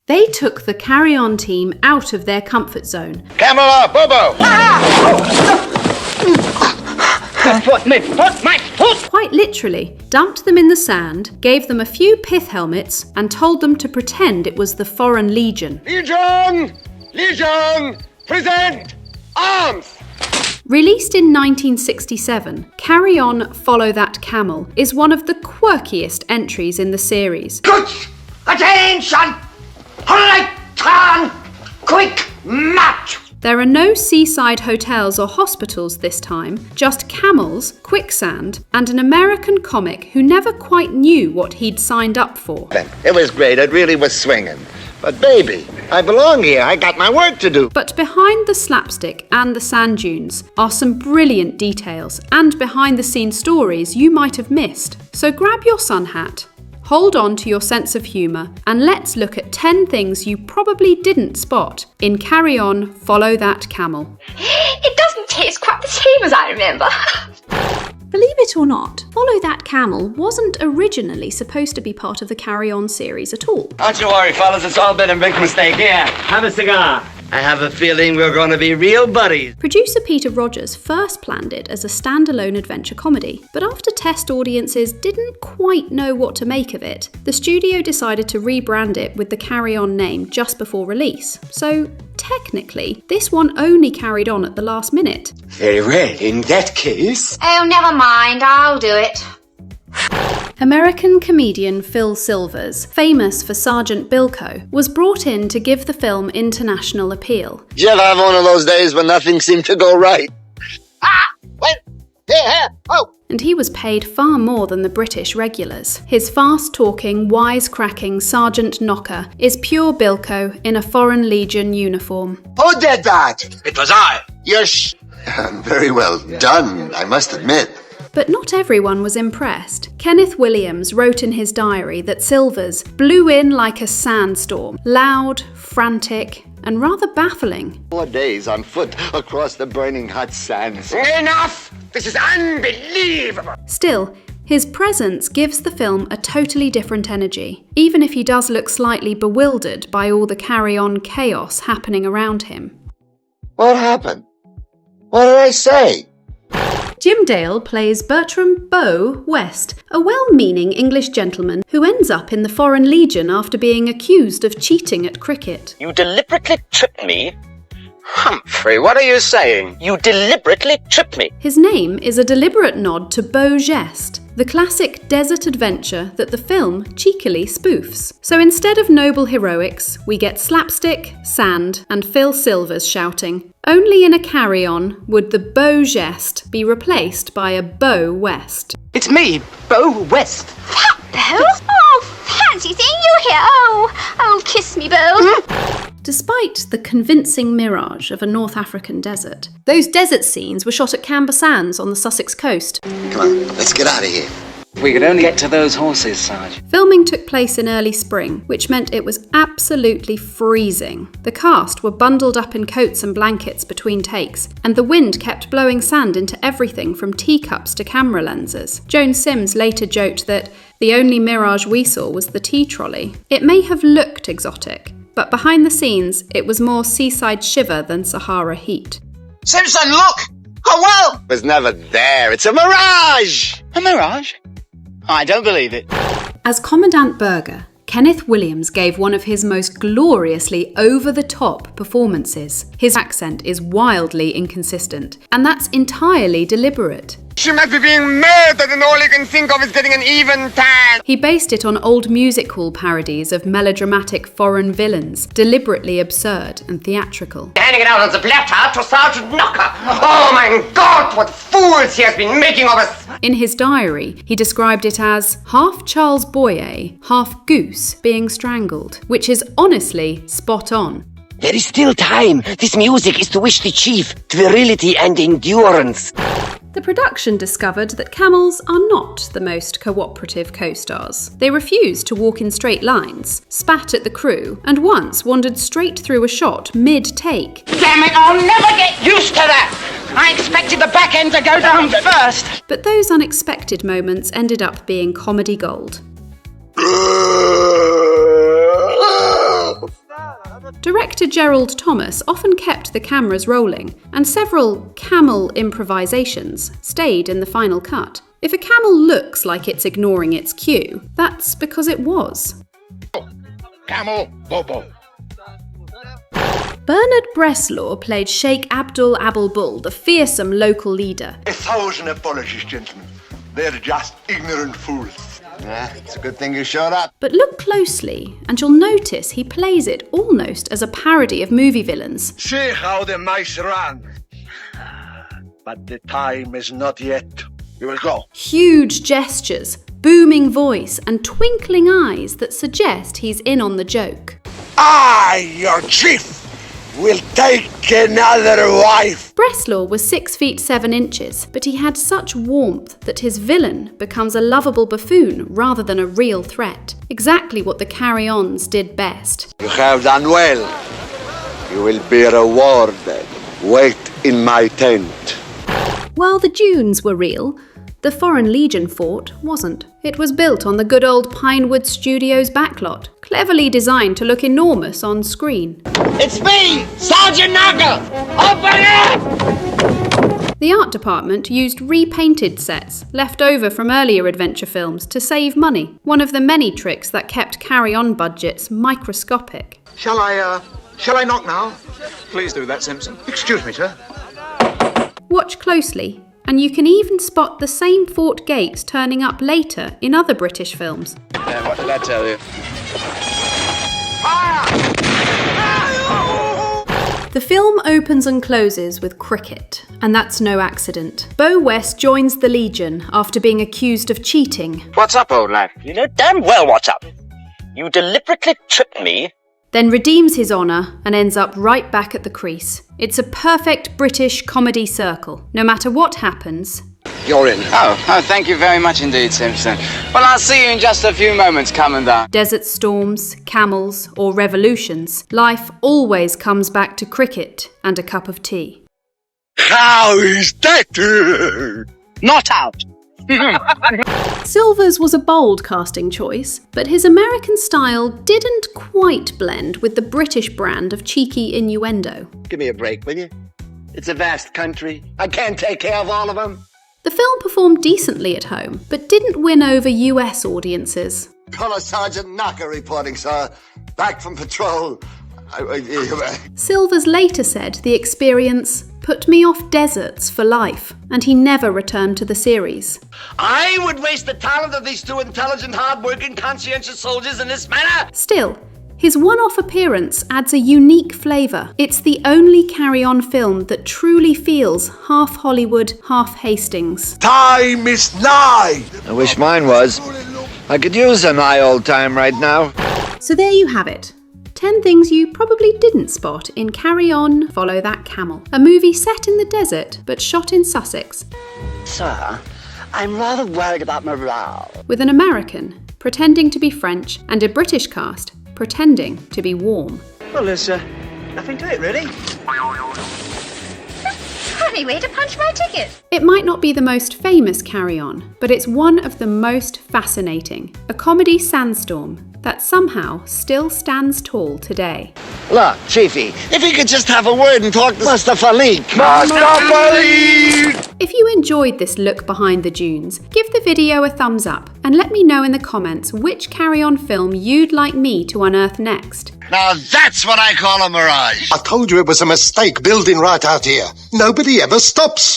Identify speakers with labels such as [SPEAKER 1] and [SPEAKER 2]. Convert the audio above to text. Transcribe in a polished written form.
[SPEAKER 1] They took the Carry On team out of their comfort zone.
[SPEAKER 2] Camel up, Bobo!
[SPEAKER 1] Quite literally, dumped them in the sand, gave them a few pith helmets, and told them to pretend it was the Foreign Legion.
[SPEAKER 2] Legion! Legion! Present! Arms!
[SPEAKER 1] Released in 1967, Carry On, Follow That Camel is one of the quirkiest entries in the series.
[SPEAKER 3] Good! Attention! Right turn! Quick march!
[SPEAKER 1] There are no seaside hotels or hospitals this time, just camels, quicksand, and an American comic who never quite knew what he'd signed up for.
[SPEAKER 2] It was great, it really was swinging. But baby, I belong here, I got my work to do.
[SPEAKER 1] But behind the slapstick and the sand dunes are some brilliant details and behind-the-scenes stories you might have missed. So grab your sun hat, hold on to your sense of humour, and let's look at 10 things you probably didn't spot in Carry On, Follow That Camel.
[SPEAKER 4] It doesn't taste quite the same as I remember.
[SPEAKER 1] Believe it or not, Follow That Camel wasn't originally supposed to be part of the Carry On series at all.
[SPEAKER 5] Don't you worry, fellas, it's all been a big mistake. Here, have a cigar. I have a feeling we're going to be real buddies.
[SPEAKER 1] Producer Peter Rogers first planned it as a standalone adventure comedy, but after test audiences didn't quite know what to make of it, the studio decided to rebrand it with the Carry On name just before release. So, technically, this one only carried on at the last minute.
[SPEAKER 3] Very well, in that case.
[SPEAKER 4] Oh, never mind, I'll do it.
[SPEAKER 1] American comedian Phil Silvers, famous for Sergeant Bilko, was brought in to give the film international appeal.
[SPEAKER 2] Did you ever have one of those days when nothing seemed to go right? Wait, here, oh!
[SPEAKER 1] And he was paid far more than the British regulars. His fast-talking, wise-cracking Sergeant Knocker is pure Bilko in a Foreign Legion uniform.
[SPEAKER 3] Who did that?
[SPEAKER 5] It was I.
[SPEAKER 2] Yes. Very well done, I must admit.
[SPEAKER 1] But not everyone was impressed. Kenneth Williams wrote in his diary that Silvers blew in like a sandstorm, loud, frantic, and rather baffling.
[SPEAKER 2] 4 days on foot across the burning hot sands.
[SPEAKER 3] Enough! This is unbelievable!
[SPEAKER 1] Still, his presence gives the film a totally different energy, even if he does look slightly bewildered by all the carry-on chaos happening around him.
[SPEAKER 2] What happened? What did I say?
[SPEAKER 1] Jim Dale plays Bertram Beau West, a well-meaning English gentleman who ends up in the Foreign Legion after being accused of cheating at cricket.
[SPEAKER 5] You deliberately tripped me? Humphrey, what are you saying? You deliberately tripped me.
[SPEAKER 1] His name is a deliberate nod to Beau Geste, the classic desert adventure that the film cheekily spoofs. So instead of noble heroics, we get slapstick, sand, and Phil Silvers shouting. Only in a Carry-On would the Beau Geste be replaced by a Beau West.
[SPEAKER 5] It's me, Beau West.
[SPEAKER 4] Beau? Oh, fancy seeing you here. Oh, kiss me, Beau.
[SPEAKER 1] Despite the convincing mirage of a North African desert, those desert scenes were shot at Camber Sands on the Sussex coast.
[SPEAKER 2] Come on, let's get out of here.
[SPEAKER 5] We could only get to those horses, Sarge.
[SPEAKER 1] Filming took place in early spring, which meant it was absolutely freezing. The cast were bundled up in coats and blankets between takes, and the wind kept blowing sand into everything from teacups to camera lenses. Joan Sims later joked that the only mirage we saw was the tea trolley. It may have looked exotic, but behind the scenes, it was more seaside shiver than Sahara heat.
[SPEAKER 3] Simpson, look! Oh, well!
[SPEAKER 2] It was never there, it's a mirage!
[SPEAKER 5] A mirage? I don't believe it.
[SPEAKER 1] As Commandant Berger, Kenneth Williams gave one of his most gloriously over-the-top performances. His accent is wildly inconsistent, and that's entirely deliberate.
[SPEAKER 3] She must be being murdered and all you can think of is getting an even tan!
[SPEAKER 1] He based it on old music hall parodies of melodramatic foreign villains, deliberately absurd and theatrical.
[SPEAKER 3] Handing it out on the platter to Sergeant Knocker! Oh my God, what fools he has been making of us!
[SPEAKER 1] In his diary, he described it as half Charles Boyer, half goose being strangled, which is honestly spot on.
[SPEAKER 6] There is still time. This music is to wish the chief virility and endurance.
[SPEAKER 1] The production discovered that camels are not the most cooperative co-stars. They refused to walk in straight lines, spat at the crew, and once wandered straight through a shot mid-take.
[SPEAKER 3] Damn it, I'll never get used to that! I expected the back end to go down first!
[SPEAKER 1] But those unexpected moments ended up being comedy gold. Director Gerald Thomas often kept the cameras rolling, and several camel improvisations stayed in the final cut. If a camel looks like it's ignoring its cue, that's because it was.
[SPEAKER 2] Camel, Bobo.
[SPEAKER 1] Bernard Bresslaw played Sheikh Abdul Abalbul, the fearsome local leader.
[SPEAKER 7] 1,000 apologies, gentlemen. They're just ignorant fools.
[SPEAKER 2] Yeah, it's a good thing you showed up.
[SPEAKER 1] But look closely, and you'll notice he plays it almost as a parody of movie villains.
[SPEAKER 7] See how the mice run. But the time is not yet. We will go.
[SPEAKER 1] Huge gestures, booming voice, and twinkling eyes that suggest he's in on the joke.
[SPEAKER 7] I, your chief, will take another wife.
[SPEAKER 1] Bresslaw was 6 feet 7 inches, but he had such warmth that his villain becomes a lovable buffoon rather than a real threat. Exactly what the Carry-Ons did best.
[SPEAKER 7] You have done well. You will be rewarded. Wait in my tent.
[SPEAKER 1] While the dunes were real, the Foreign Legion fort wasn't. It was built on the good old Pinewood Studios backlot, cleverly designed to look enormous on screen.
[SPEAKER 2] It's me, Sergeant Knocker! Open up!
[SPEAKER 1] The art department used repainted sets left over from earlier adventure films to save money, one of the many tricks that kept Carry-On budgets microscopic.
[SPEAKER 7] Shall I knock now?
[SPEAKER 8] Please do that, Simpson.
[SPEAKER 7] Excuse me, sir.
[SPEAKER 1] Watch closely, and you can even spot the same fort gates turning up later in other British films.
[SPEAKER 8] What did I tell you?
[SPEAKER 1] The film opens and closes with cricket, and that's no accident. Bo West joins the Legion after being accused of cheating.
[SPEAKER 5] What's up, old lad? You know damn well what's up. You deliberately tricked me.
[SPEAKER 1] Then redeems his honour and ends up right back at the crease. It's a perfect British comedy circle. No matter what happens,
[SPEAKER 7] You're in.
[SPEAKER 8] Oh, thank you very much indeed, Simpson. Well, I'll see you in just a few moments, Commandant.
[SPEAKER 1] desert storms, camels, or revolutions, life always comes back to cricket and a cup of tea.
[SPEAKER 7] How is that?
[SPEAKER 5] Not out.
[SPEAKER 1] Silvers was a bold casting choice, but his American style didn't quite blend with the British brand of cheeky innuendo.
[SPEAKER 2] Give me a break, will you? It's a vast country. I can't take care of all of them.
[SPEAKER 1] The film performed decently at home, but didn't win over US audiences.
[SPEAKER 2] Colour Sergeant Knocker reporting, sir. Back from patrol.
[SPEAKER 1] Silvers later said the experience put me off deserts for life, and he never returned to the series.
[SPEAKER 5] I would waste the talent of these two intelligent, hard-working, conscientious soldiers in this manner.
[SPEAKER 1] Still, his one-off appearance adds a unique flavour. It's the only Carry-On film that truly feels half Hollywood, half Hastings.
[SPEAKER 7] Time is nigh.
[SPEAKER 2] I wish mine was. I could use a nigh old time right now.
[SPEAKER 1] So there you have it. 10 things you probably didn't spot in On Follow That Camel, a movie set in the desert but shot in Sussex,
[SPEAKER 6] Sir, I'm rather worried about morale.
[SPEAKER 1] with an American pretending to be French and a British cast pretending to be warm.
[SPEAKER 5] Well, there's nothing to it, really.
[SPEAKER 4] Funny way to punch my ticket.
[SPEAKER 1] It might not be the most famous Carry-On, but it's one of the most fascinating. A comedy sandstorm that somehow still stands tall today.
[SPEAKER 2] Look, Chiefy, if you could just have a word and talk to Master Falik.
[SPEAKER 1] If you enjoyed this look behind the dunes, give the video a thumbs up and let me know in the comments which Carry-On film you'd like me to unearth next.
[SPEAKER 2] Now that's what I call a mirage.
[SPEAKER 7] I told you it was a mistake building right out here. Nobody ever stops.